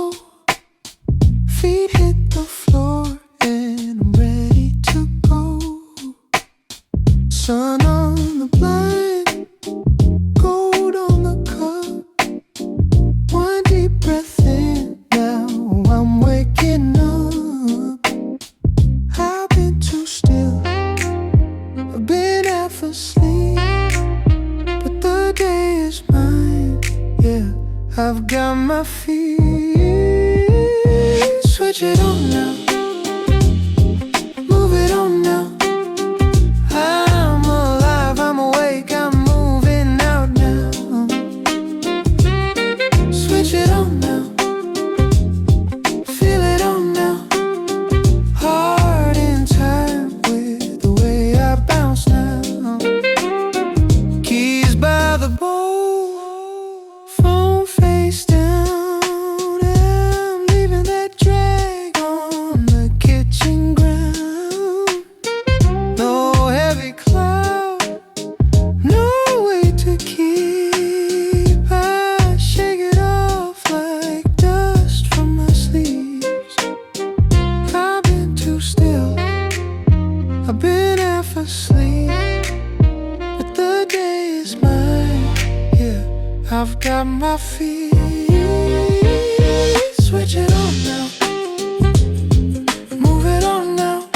go. Feet hit the floor and I'm ready to go. Sun on the blind, gold on the cup. One deep breath in, now I'm waking up. I've been too still, I've been half asleep, but the day is mine, yeah. I've got my feet. Switch it on now, move it on now. I'm alive, I'm awake, I'm moving out now. Switch it on now, feel it on now. Heart in time with the way I bounce now. Keys by the bowl, phone face down. I'm leaving that drag on the kitchen ground. No heavy cloud, no way to keep. I shake it off like dust from my sleeves. I've been too still, I've been half asleep, but the day is mine, yeah. I've got my feet. Switch it on now, move it on now.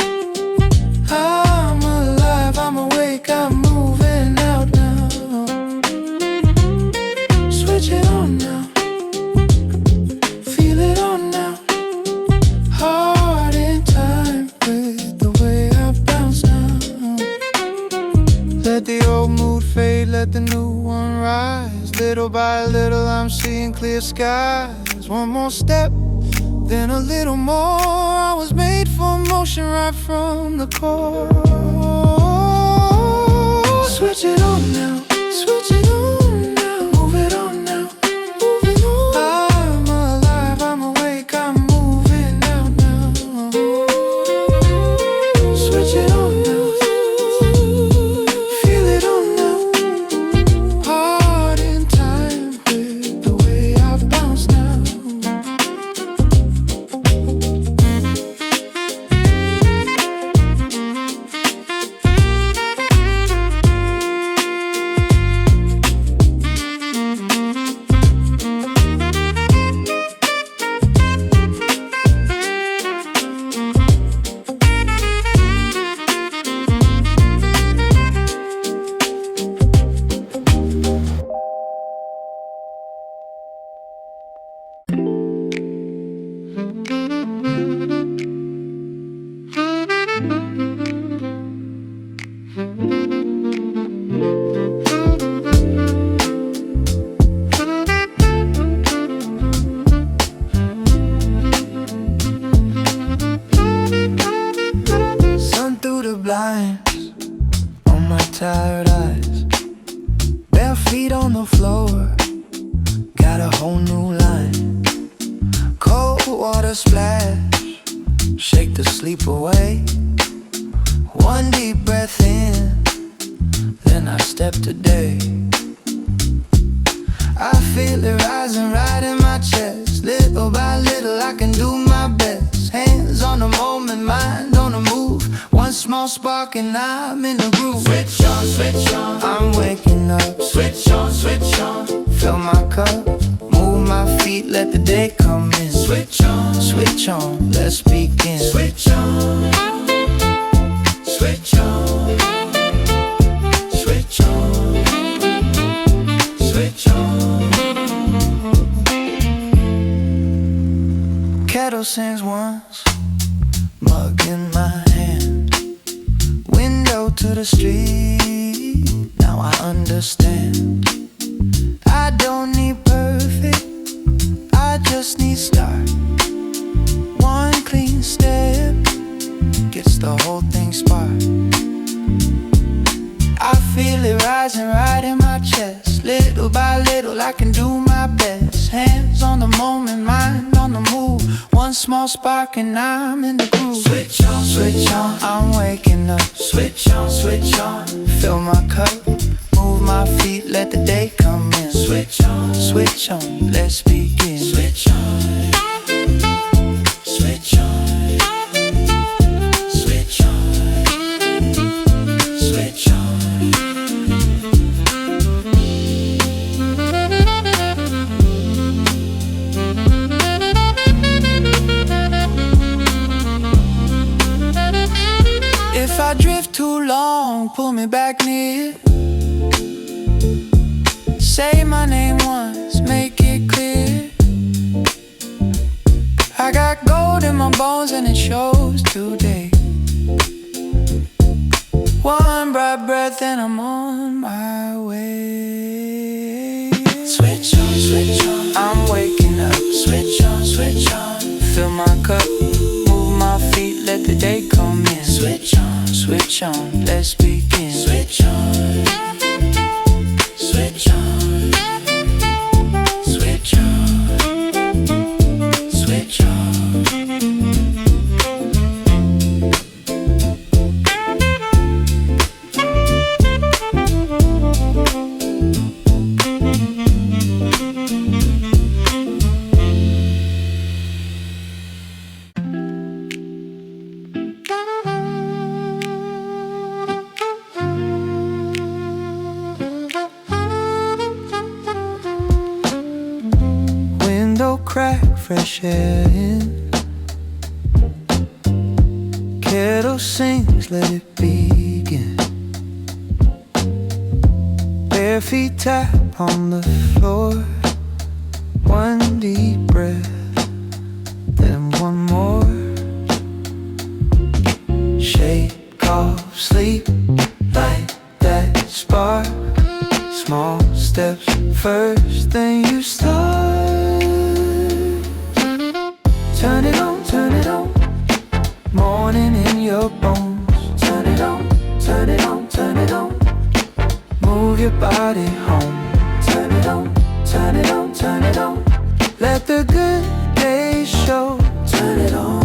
I'm alive, I'm awake, I'm moving out now. Switch it on now, feel it on now. Heart in time with the way I bounce now. Let the old mood fade, let the new one rise. Little by little I'm seeing clear skies. One more step, then a little more. I was made for motion right from the core. Switch it on now, switch it on now. Move it on now, move it on. I'm alive, I'm awake, I'm moving out now. Switch it on now, feel it on now. Heart in time with the way I bounce now. Sun through the blinds on my tired eyes. Bare feet on the floor, got a whole new line. Cold water splash, shake the sleep away. One deep breath in, then I step today. I feel it rising right in my chest. Little by little I can do my best. Hands on the moment, mind on the move. One small spark and I'm in the groove. Switch on, switch on, I'm waking up. Switch on, switch on, fill my cup. Move my feet, let the day come in. Switch on, let's begin. Switch on, switch on, switch on, switch on. Kettle sings once, mug in my hand. Window to the street, now I understand. I don't need perfect, I just need start. One clean step gets the whole thing sparked. I feel it rising right in my chest. Little by little I can do my best. Hands on the moment, mind on the move. One small spark and I'm in the groove. Switch on, switch on, I'm waking up. Switch on, fill my cup. Move my feet, let the day come in. Switch on, let's begin. Switch on. on, pull me back near. Say my name once, make it clear. I got gold in my bones and it shows today. One bright breath and I'm on my way. Switch on, switch on, I'm waking up. Switch on, switch on, fill my cup, move my feet, let the day come in. Switch on, switch on, let's begin. Switch on, switch on, switch on, switch on. Crack, fresh air in. Kettle sings, let it begin. Bare feet tap on the floor. One deep breath, then one more. Shake off sleep, light that spark. Small steps first, then you start. Turn it on, turn it on. Morning in your bones. Turn it on, turn it on, turn it on. Move your body home. Turn it on, turn it on, turn it on. Let the good days show. Turn it on,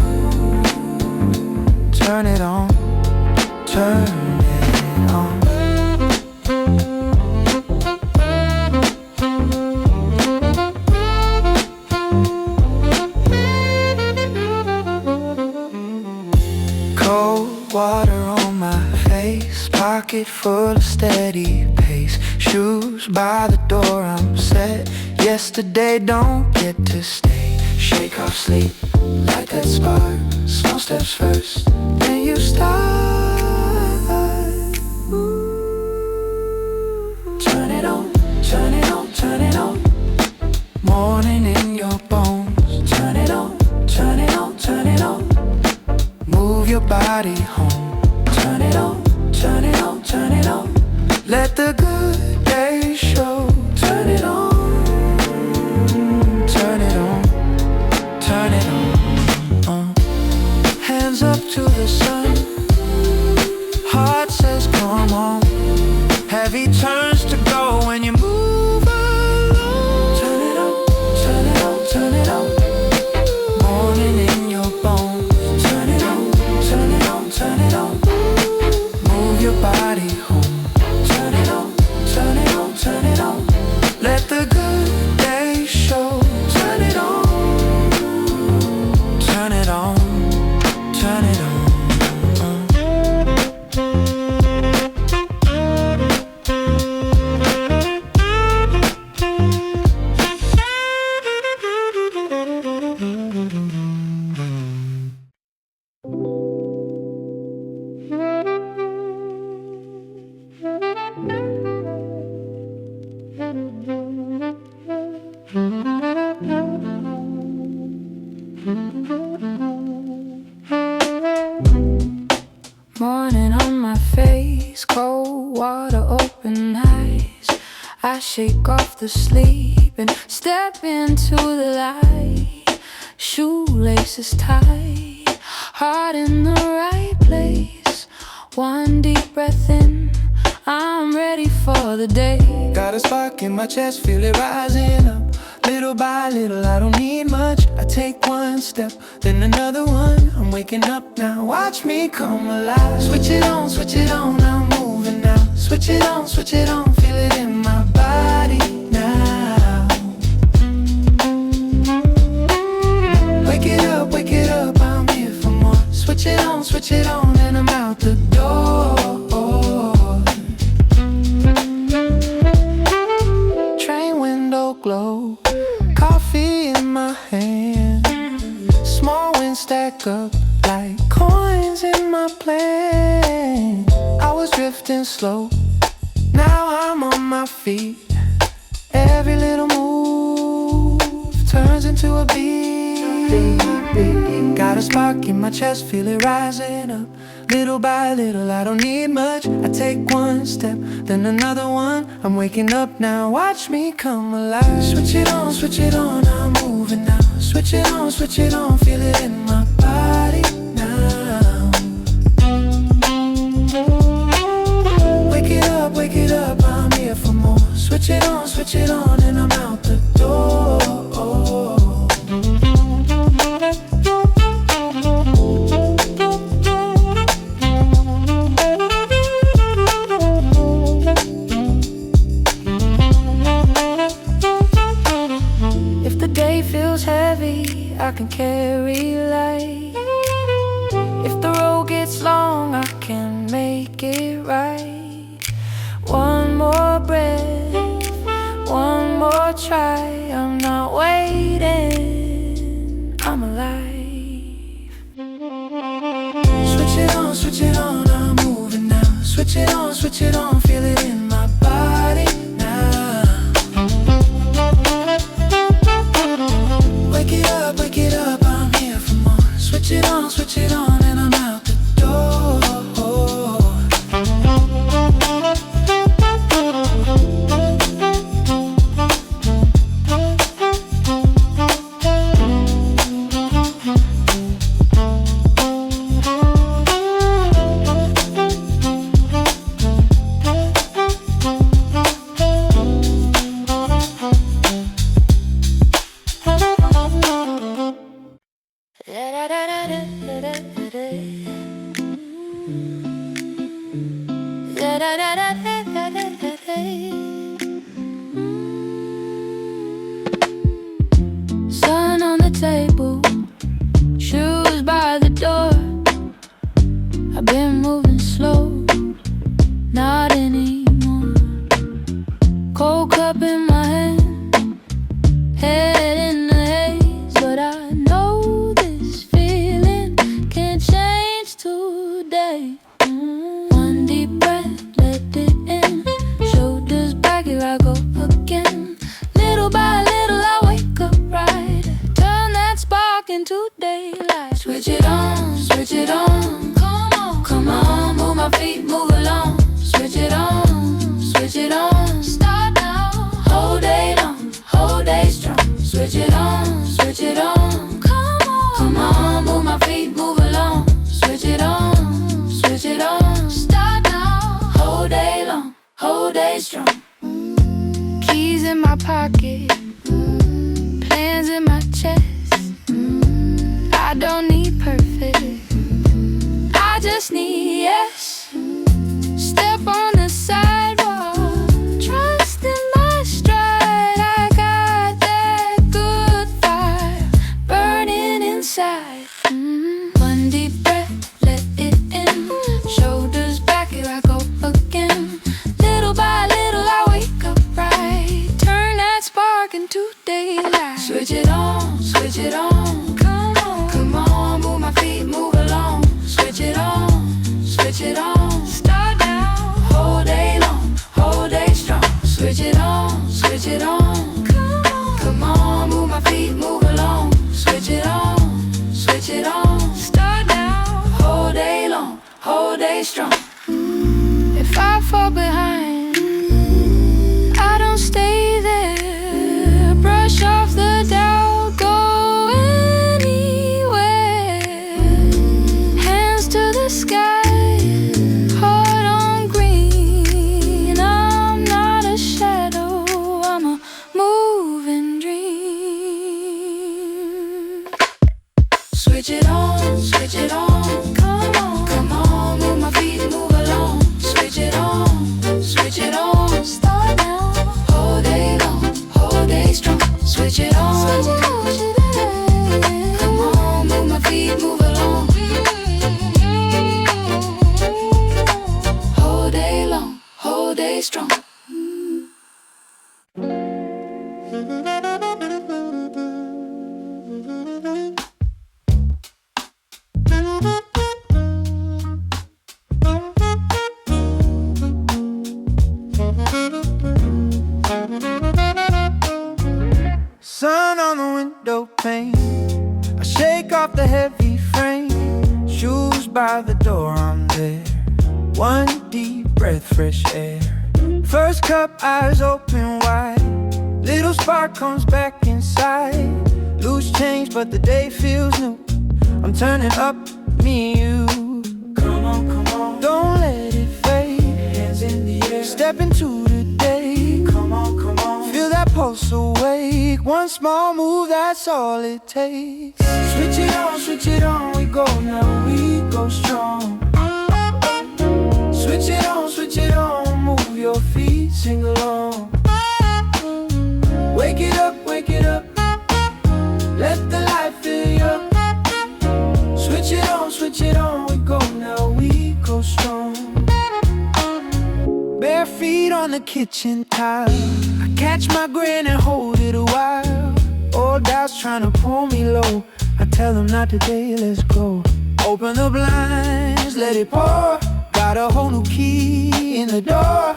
turn it on, turn it on. Water on my face, pocket full of steady pace. Shoes by the door, I'm set. Yesterday don't get to stay. Shake off sleep, light that spark. Small steps first, then you start. Turn it on, turn it on, turn it on. Morning in your bones. Turn it on, turn it on, turn it on. Move your body home. Turn it on, turn it on, turn it on. Let the good days show. Turn it on, turn it on, turn it on. Hands up to the sun. Heart says come on. Heavy turns to go when you move along. Turn it on, turn it on, turn it on. Morning in your bones. Turn it on, turn it on, turn it on. Move your body home. Turn it on, turn it on, turn it on. Let the good days show. Turn it on, turn it on, turn it on. Morning on my face, cold water, open eyes. I shake off the sleep and step into the light. Shoelaces tight, heart in the right place. One deep breath in, I'm ready for the day. Got a spark in my chest, feel it rising up. Little by little, I don't need much. I take one step, then another one. I'm waking up now, watch me come alive. Switch it on, I'm moving now. Switch it on, feel it in my body now. Wake it up, I'm here for more. Switch it on, and I'm out the door. Train window glow, coffee in my hand. Small wins stack up like coins in my plan. I was drifting slow, now I'm on my feet. Every little move turns into a beat. Got a spark in my chest, feel it rising up. Little by little, I don't need much. I take one step, then another one. I'm waking up now, watch me come alive. Switch it on, I'm moving now. Switch it on, feel it in my body now. Wake it up, I'm here for more. Switch it on, and I'm out the door. If the day feels heavy, I can carry light. If the road gets long, I can make it right. One more breath, one more try. I'm not waiting, I'm alive. Switch it on, I'm moving now. Switch it on, feel it in my body now. Wake it up, I'm here for more. Switch it on, and I'm out the door. Sun on the table, shoes by the door. I've been moving slow, not anymore. Cold cup in my hand, head in the haze. But I know this feeling can't change today. One deep breath, let it in. Shoulders back, here I go again. Little by little I wake up right. Turn that spark into daylight. Switch it on, come on, move my feet, move along. Switch it on, start now. Whole day long, whole day strong. Switch it on, come on, move my feet, move along. Switch it on, start now. Whole day long, whole day strong. Keys in my pocket, plans in my chest. I don't need perfect, I just need yes. Step on the sidewalk, trust in my stride. I got that good fire burning inside. One deep breath, let it in. Shoulders back, here I go again. Little by little I wake up right. Turn that spark into daylight. Switch it on, come on, move my feet, move along. Switch it on, start now. Whole day long, whole day strong. Switch it on, come on, move my feet, move along. Switch it on, start now. Whole day long, whole day strong. If I fall behind, I don't stay there. Brush off the doubt, go anywhere. Hands to the sky, heart on green. I'm not a shadow, I'm a moving dream. Switch it on, come on, move my feet, move along. Switch it on, start now. Whole day long, whole day strong. Switch it on, come on, move my feet, move along. Whole day long, whole day strong. off the heavy frame, shoes by the door, I'm there. One deep breath, fresh air. First cup, eyes open wide. Little spark comes back inside. Loose change, but the day feels new. I'm turning up, me and you. Come on, come on. Don't let it fade. Hands in the air. Step into the day. Come on, come on. Feel that pulse awake. One small move, that's all it takes. Switch it on, we go now, we go strong. Switch it on, move your feet, sing along. Wake it up, let the light fill you up. Switch it on, we go now, we go strong. Bare feet on the kitchen tile, I catch my grin and hold it a while. Old doubts trying to pull me low, I tell them not today, let's go. Open the blinds, let it pour. Got a whole new key in the door.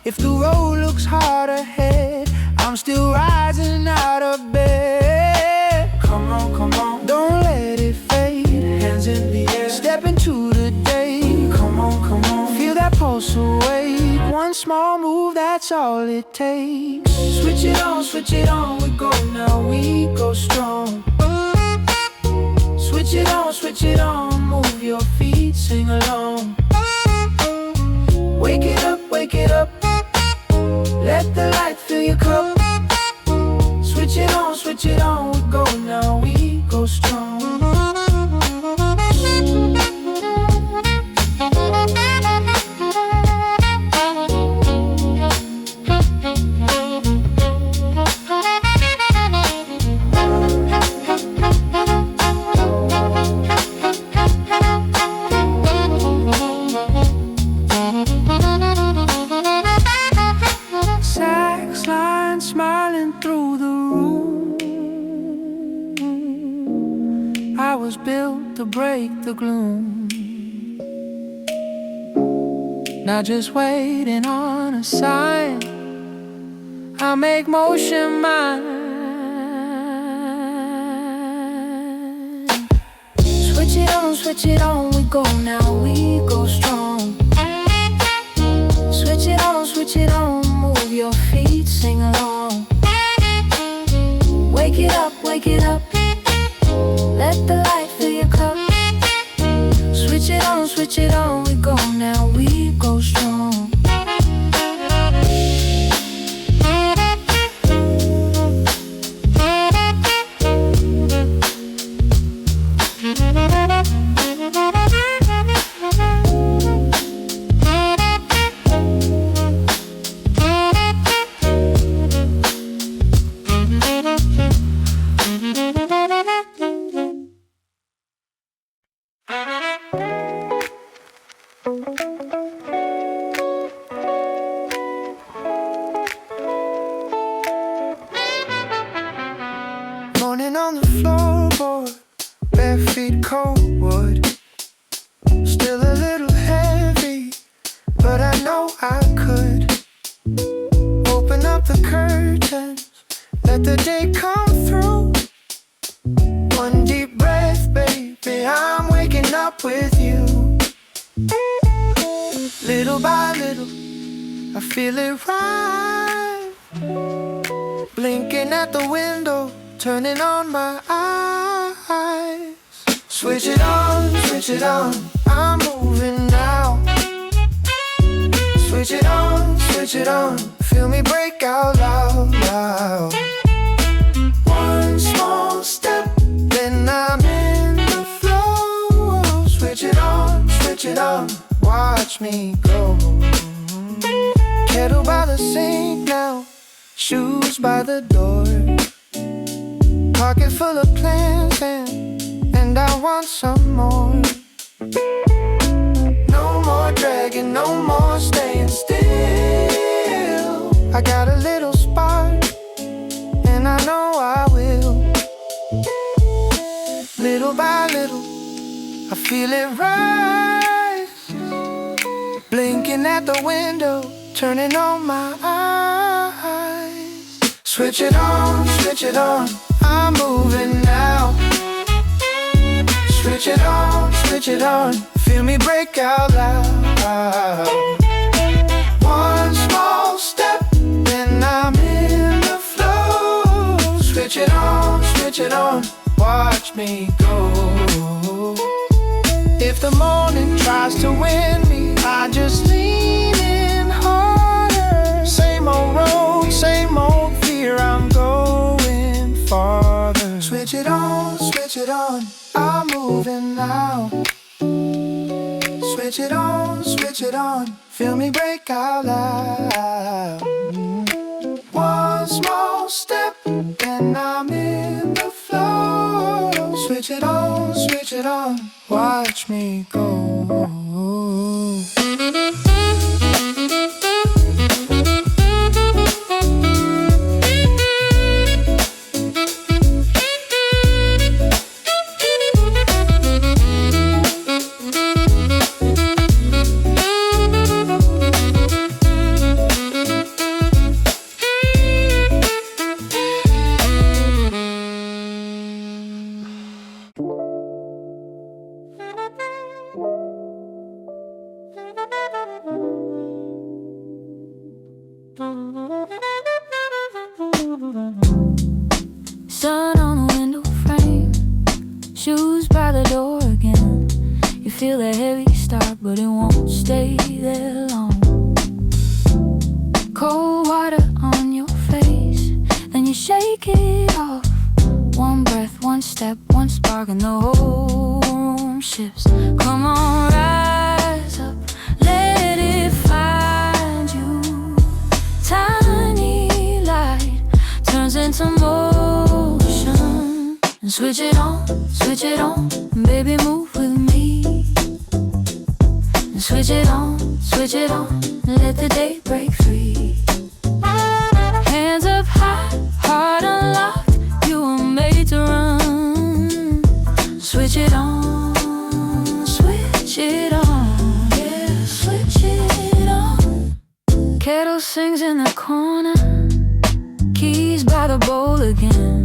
If the road looks hard ahead, I'm still rising out of bed. Come on, come on. Don't let it fade. Hands in the air. Step into the day. Come on, come on. Feel that pulse awake. One small move, that's all it takes. Switch it on, we go now, we go strong. Switch it on, move your feet, sing along. Wake it up, let the light fill your cup. Switch it on, we go now, we go strong. I was built to break the gloom. Not just waiting on a sign, I make motion mine. Switch it on, we go now, we go strong. Switch it on, move your feet, sing along. Wake it up, let the light fill your cup. Switch it on, we go now, we go strong. Morning on the floorboard, bare feet cold wood. Still a little heavy, but I know I could. Open up the curtains, let the day come through. One deep breath, baby, I'm waking up with you. Little by little, I feel it right. Blinking at the window, turning on my eyes. Switch it on, I'm moving now. Switch it on, feel me break out loud. One small step, then I'm in the flow. Switch it on, watch me go. Kettle by the sink now, shoes by the door. Pocket full of plans and I want some more. No more dragging, no more staying still. I got a little spark and I know I will. Little by little, I feel it rise. Blinking at the window, turning on my eyes. Switch it on, I'm moving now. Switch it on, switch it on. Feel me break out loud. One small step, then I'm in the flow. Switch it on, watch me go. If the morning tries to win me, I just lean in harder. Same old road, same old fear, I'm going farther. Switch it on, I'm moving now. Switch it on, feel me break out loud. One small step, and I'm in the flow. Switch it on, watch me go. Sun on the window frame, shoes by the door again. You feel a heavy start, but it won't stay there long. Cold water on your face, then you shake it off. One breath, one step, one spark, and the whole room shifts. Come on, rise up, let it find you. Tiny light turns into motion. And switch it on, baby, move with me. And switch it on, let the day break free. Hands up high, heart unlocked, you were made to run. Switch it on, yeah, switch it on. Kettle sings in the corner, keys by the bowl again.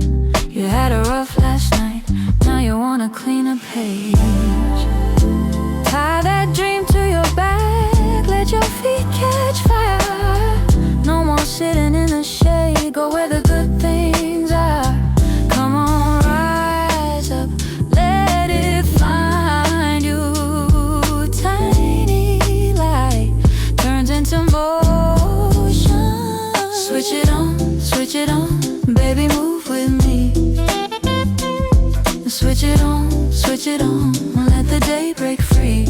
You had a rough last night, now you want a cleaner page. Tie that dream to your back, let your feet catch fire. No more sitting in the shade, go where the good things are. Come on, rise up, let it find you. Tiny light turns into motion. Switch it on, baby, move with me. Switch it on, let the day break free.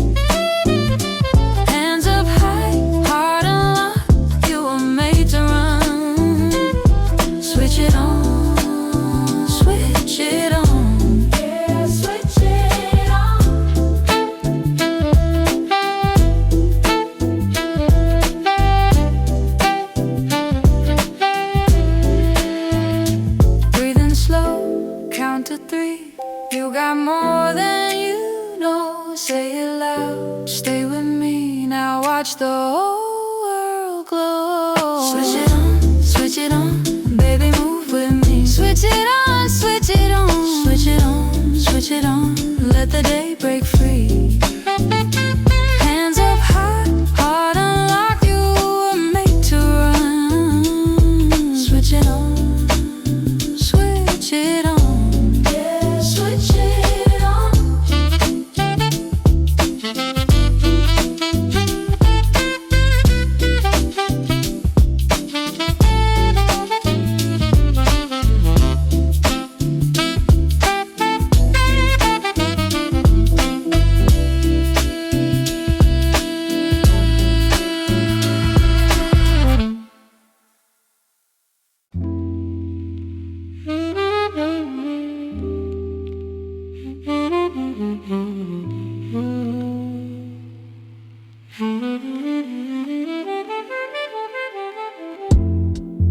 Hands up high, heart unlocked, you were made to run. Switch it on, yeah, switch it on. Breathing slow, count to 3. You got more than you know, say it loud. Stay with me, now watch the whole world glow. Switch it on, baby, move with me. Switch it on, let the day break free. Hands up high, heart unlocked, you were made to run. Switch it on, yeah, switch it on.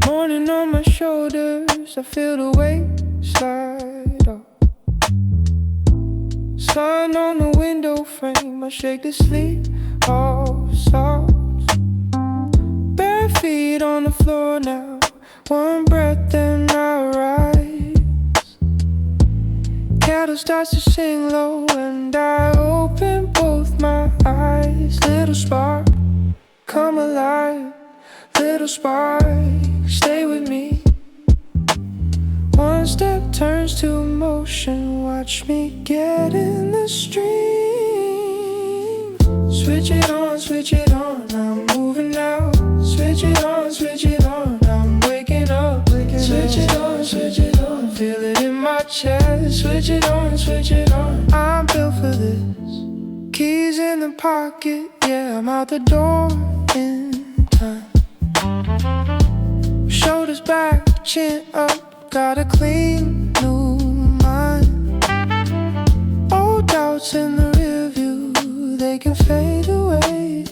Morning on my shoulders, I feel the weight slide off. Sun on the window frame, I shake the sleep off soft. Bare feet on the floor now, one breath and I rise. shadow starts to sing low, and I open both my eyes. Little spark, come alive. Little spark, stay with me. One step turns to motion. Watch me get in the stream. Switch it on, I'm moving now. Switch it on, I'm waking up. Switch it on, feel it in my chest. Switch it on, I'm built for this. Keys in the pocket, yeah, I'm out the door in time. Shoulders back, chin up, got a clean new mind. Old doubts in the rear view, they can fade away.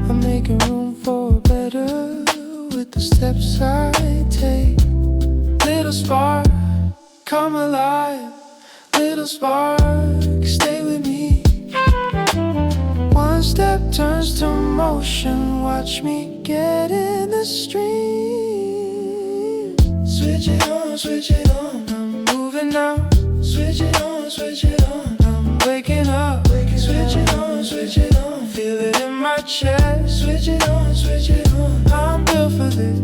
I'm making room for better with the steps I take. Little spark, come alive. Little spark, stay with me. One step turns to motion. Watch me get in the stream. Switch it on, I'm moving now. Switch it on, I'm waking up. Switch it on, feel it in my chest. Switch it on, I'm built for this.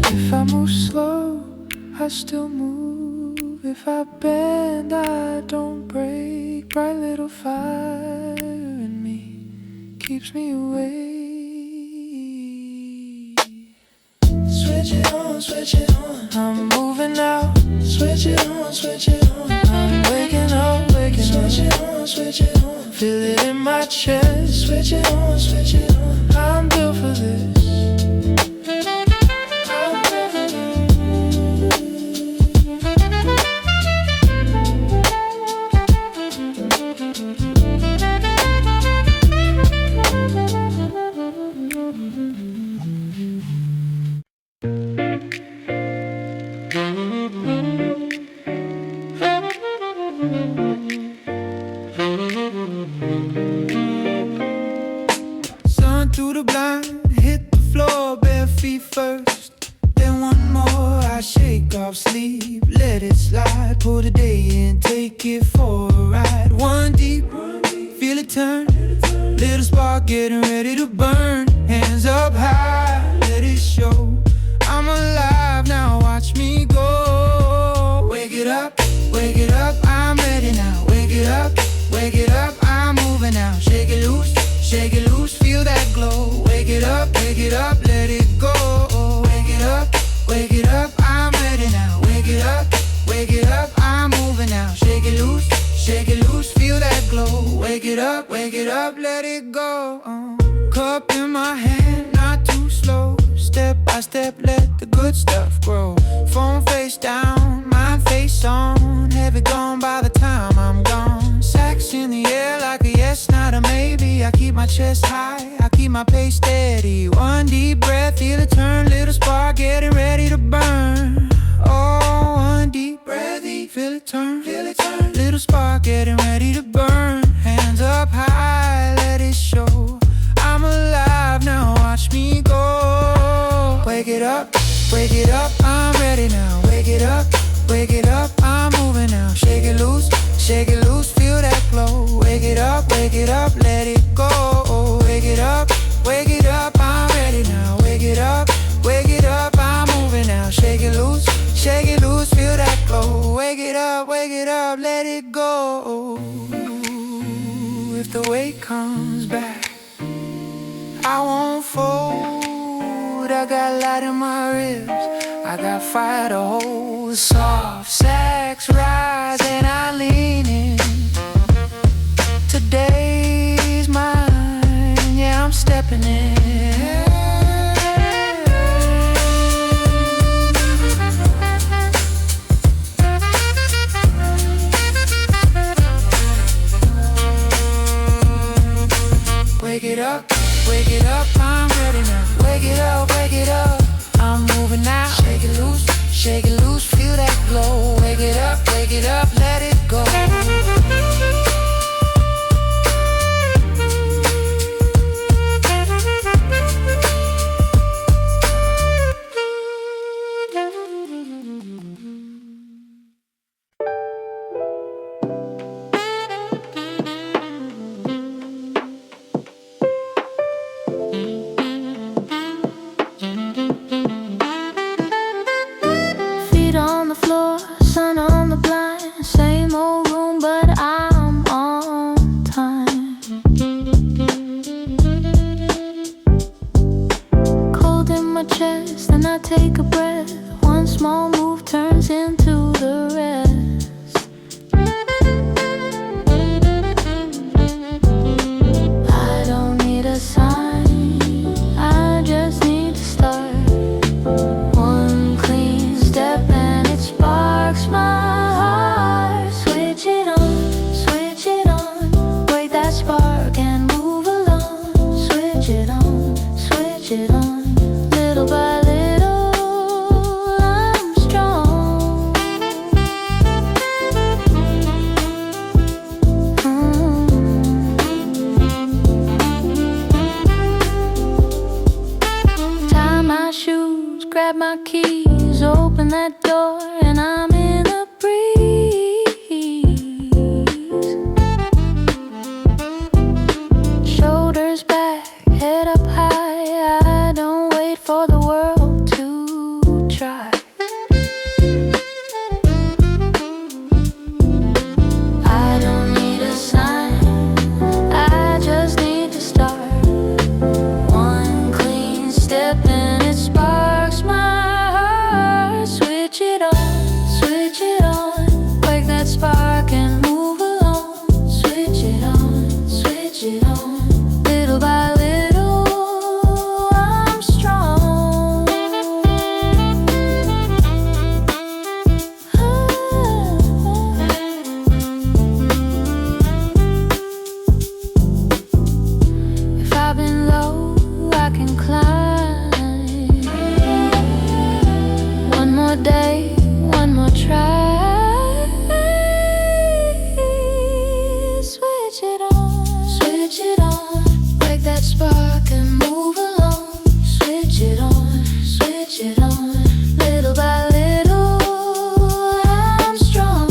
If I move slow, I still move. If I bend, I don't break. Bright little fire in me keeps me awake. Switch it on, I'm moving now. Switch it on, I'm waking up. Switch it on, feel it in my chest. Switch it on, I'm built for this. Sun through the blind, hit the floor, bare feet first. Then one more, I shake off sleep, let it slide. Pull the day in, take it for a ride. One deep, feel it turn. Little spark getting ready to burn. Hands up high, let it show. I'm alive now, watch me go. Wake it up, I'm ready now. Wake it up, I'm moving now. Shake it loose, feel that glow. Wake it up, let it go. Wake it up, I'm ready now. Wake it up, I'm moving now. Shake it loose, feel that glow. Wake it up, let it go. Cup in my hand, not too slow. Step by step, let the good stuff grow. Phone face down, mind face on. Heavy gone by the time I'm gone. Sax in the air like a yes, not a maybe. I keep my chest high, I keep my pace steady. One deep breath, feel it turn. Little spark getting ready to burn. Oh, one deep breath, feel it turn. Little spark getting ready to burn. Hands up high, let it show. I'm alive now, watch me go. Wake it up, I'm ready now. Wake it up, I'm moving now. Shake it loose, feel that glow. Wake it up, let it go. Wake it up, I'm ready now. Wake it up, I'm moving now. Shake it loose, feel that glow. Wake it up, let it go. If the weight comes back, I won't fold. I got light in my ribs, I got fire to hold. Soft sax rise and I lean in. Today's mine, yeah, I'm stepping in. Wake it up, I'm ready now. Wake it up, I'm moving now. Shake it loose, feel that glow. Wake it up, let it go. grab my keys, open that door, and I'm in a breeze. Shoulders back, head up high, I don't wait for the world to try. I don't need a sign, I just need to start. One clean step and it sparks my heart. Switch it on, wake that spark and move along. Switch it on, little by little I'm strong. If I've been low, I can climb. One more day, one more try. Switch it on, wake that spark and move along. Switch it on, little by little I'm strong.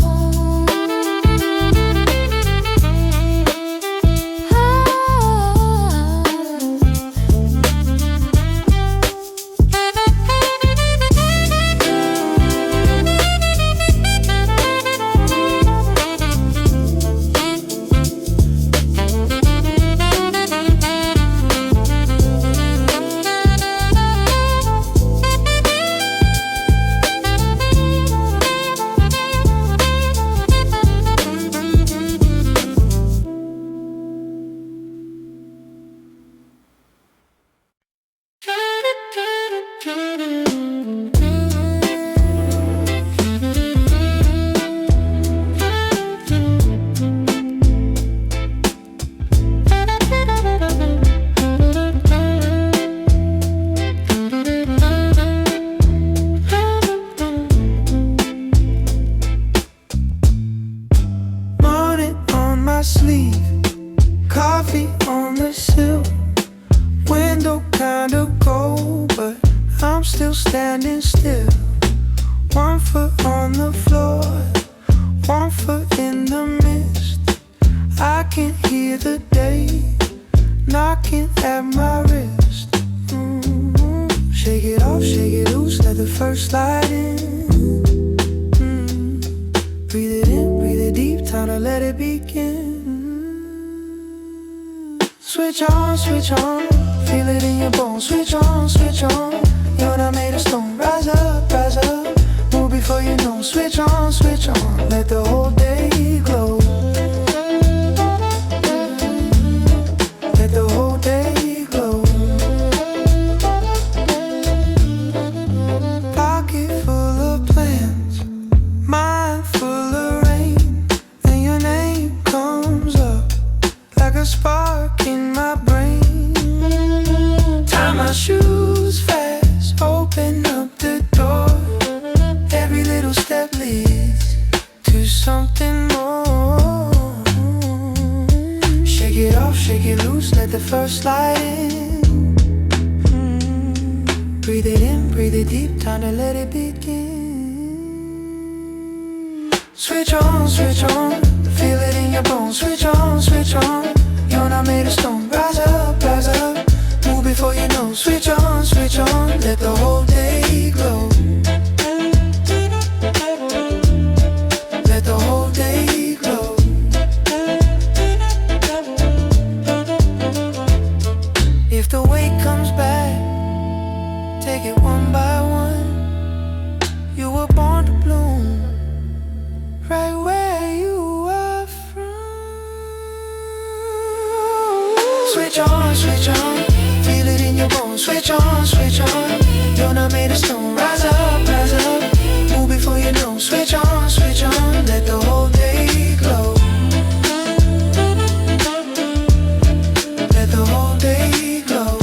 Morning on my sleeve, coffee on the sill. Window kinda cold, but I'm still standing still. One foot on the floor, one foot in the mist. I can hear the day knocking at my wrist. Shake it off, shake it loose, let the first slide in. Breathe it in, breathe it deep, time to let it begin. Switch on, feel it in your bones. Switch on, you're not made of stone. Rise up, move before you know. Switch on, let the whole day glow. Let the whole day glow. Pocket full of plans, mind full of rain, and your name comes up like a spark in my brain. Tie my shoes fast, open up the door. Every little step leads to something more. Shake it off, shake it loose, let the first slide in. Breathe it in, breathe it deep, time to let it begin. Switch on, feel it in your bones. Switch on, you're not made of stone. Rise up, move before you know. Switch on, let the whole day glow. Let the whole day glow. If the weight comes back, take it one by one. You were born to bloom right where you are from. Switch on, feel it in your bones. Switch on, you're not made of stone. Rise up, move before you know. Switch on, let the whole day glow. Let the whole day glow.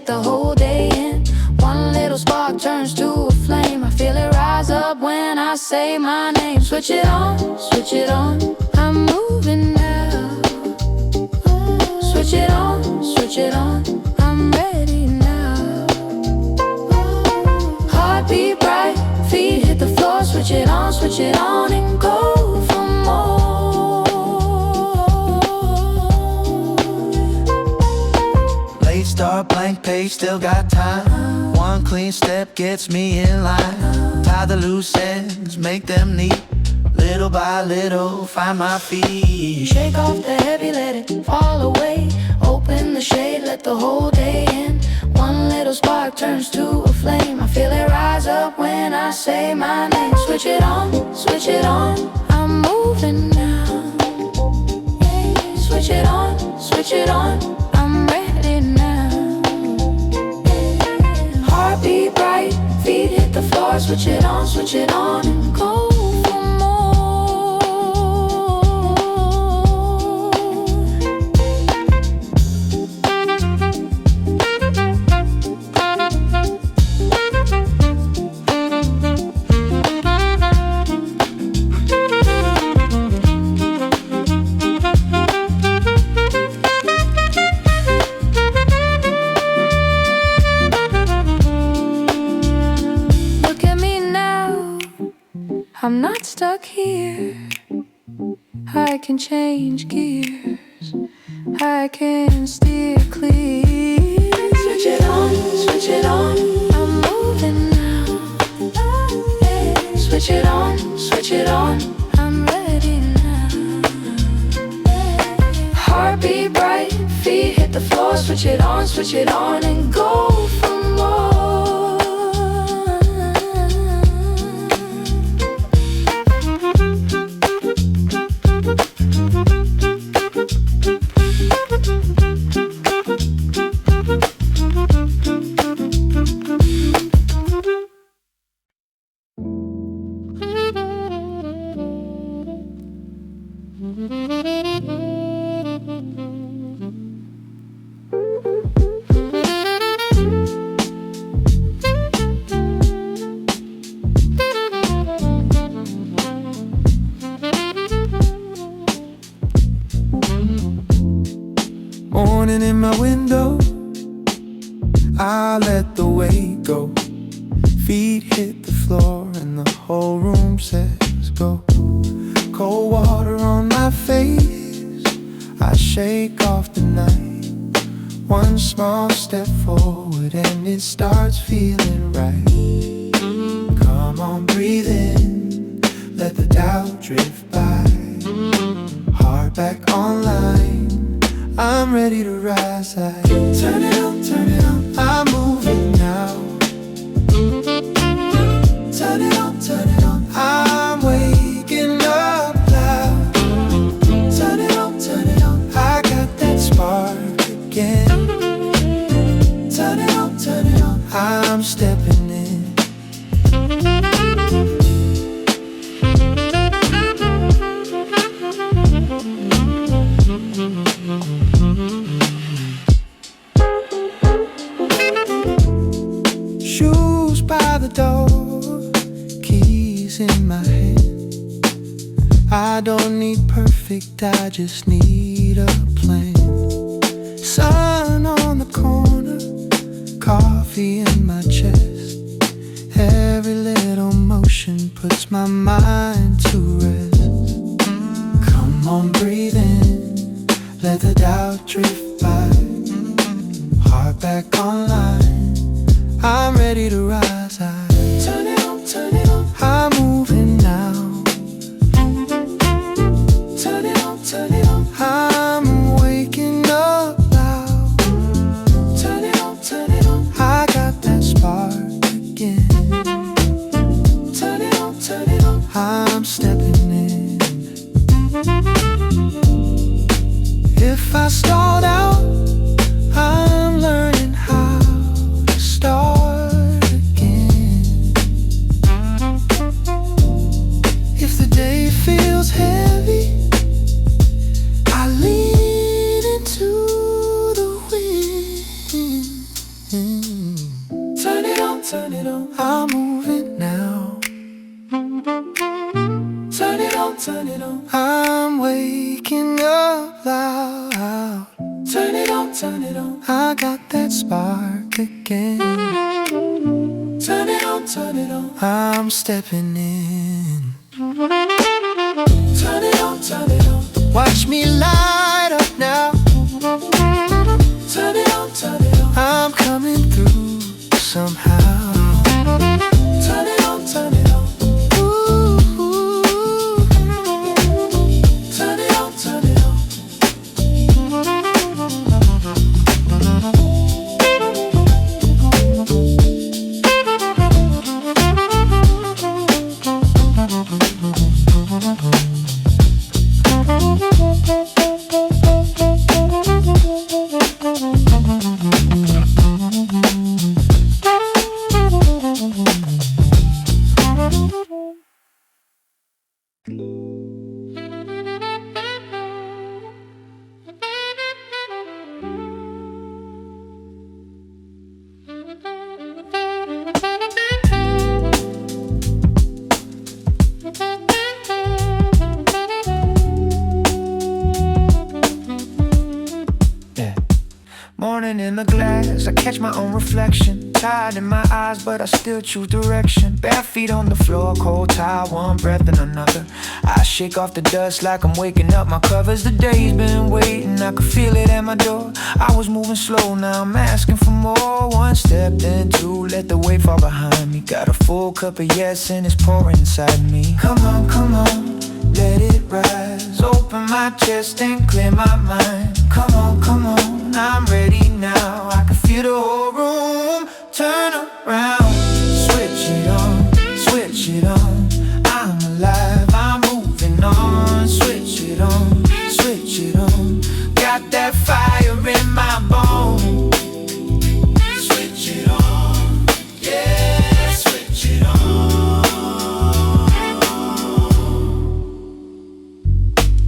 hit the whole day in. One little spark turns to a flame. I feel it rise up when I say my name. Switch it on, switch it on, I'm moving now. Switch it on, switch it on, I'm ready now. Heartbeat bright, feet hit the floor. Switch it on and go for more. Late start, blank page, still got time. One clean step gets me in line. Tie the loose ends, make them neat. Little by little, find my feet. Shake off the heavy, let it fall away. Open the shade, let the whole day in. One little spark turns to a flame. I feel it rise up when I say my name. Switch it on, I'm moving now. Switch it on, I'm ready now. Heartbeat bright, feet hit the floor. Switch it on and go for more. I'm not stuck here. I can change gears. I can steer clear. Switch it on, I'm moving now. switch it on. I'm ready now. Heartbeat bright, feet hit the floor. Switch it on and go for more. Morning in my window, I let the weight go. Feet hit the floor and the whole room says go. Cold water on my face, I shake off the night. One small step forward and it starts feeling right. Come on, breathe in, let the doubt drift by. Heart back online, I'm ready to rise. I turn it on, I'm moving now. Turn it on, I'm waking up loud. Turn it on, I got that spark again. Turn it on, I'm stepping in. Shoes by the door, keys in my hand. I don't need perfect, I just need a plan. Sun on the corner, coffee in my chest. Every little motion puts my mind to rest. Come on, breathe in, let the doubt drift by. Heart back online, I'm ready to rise. I turn it on, I'm moving now. Turn it on, I'm waking up loud. Turn it on, I got that spark again. Turn it on, I'm stepping in. If I stalled out, I'm learning how. Turn it on, turn it on. I'm moving now. Turn it on, turn it on. I'm waking up loud. Turn it on, turn it on. I got that spark again. Turn it on, turn it on. I'm stepping in. Turn it on, turn it on. Watch me light up now. Turn it on, turn it on. I'm coming through somehow. Turn it on, turn it on. Ooh, ooh. Turn it on, turn it on. Morning in the glass, I catch my own reflection. Tired in my eyes, but I still choose direction. Bare feet on the floor, cold towel, one breath and another. I shake off the dust like I'm waking up my covers. The day's been waiting, I could feel it at my door. I was moving slow, now I'm asking for more. One step, then two, let the weight fall behind me. Got a full cup of yes and it's pouring inside me. Come on, let it rise. Open my chest and clear my mind. Come on, I'm ready now. I can feel the whole room turn around. Switch it on, switch it on. I'm alive, I'm moving on. Switch it on, switch it on. Got that fire in my bones. Switch it on, yeah, switch it on.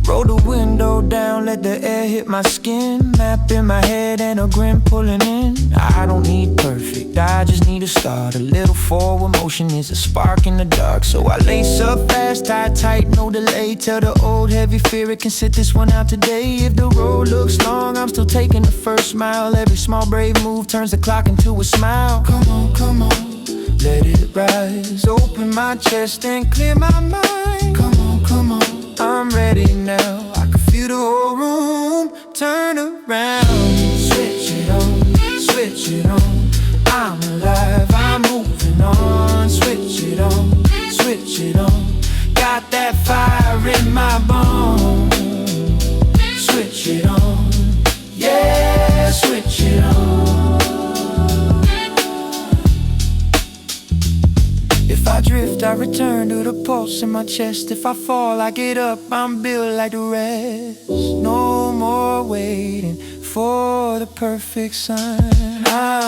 Roll the window down, let the air hit my skin. Map in my head and a grin pulling in. I don't need perfect, I just need a start. A little forward motion is a spark in the dark. So I lace up fast, tie tight, no delay. Tell the old heavy fear it can sit this one out today. If the road looks long, I'm still taking the first mile. Every small brave move turns the clock into a smile. Come on, let it rise. Open my chest and clear my mind. Come on, I'm ready now. I can feel the whole room turn around. Switch it on, switch it on. I'm alive, I'm moving on. Switch it on, switch it on. Got that fire in my bones. Switch it on, yeah, switch it on. If I drift, I return to the pulse in my chest. If I fall, I get up, I'm built like the rest. No more waiting for the perfect sign. I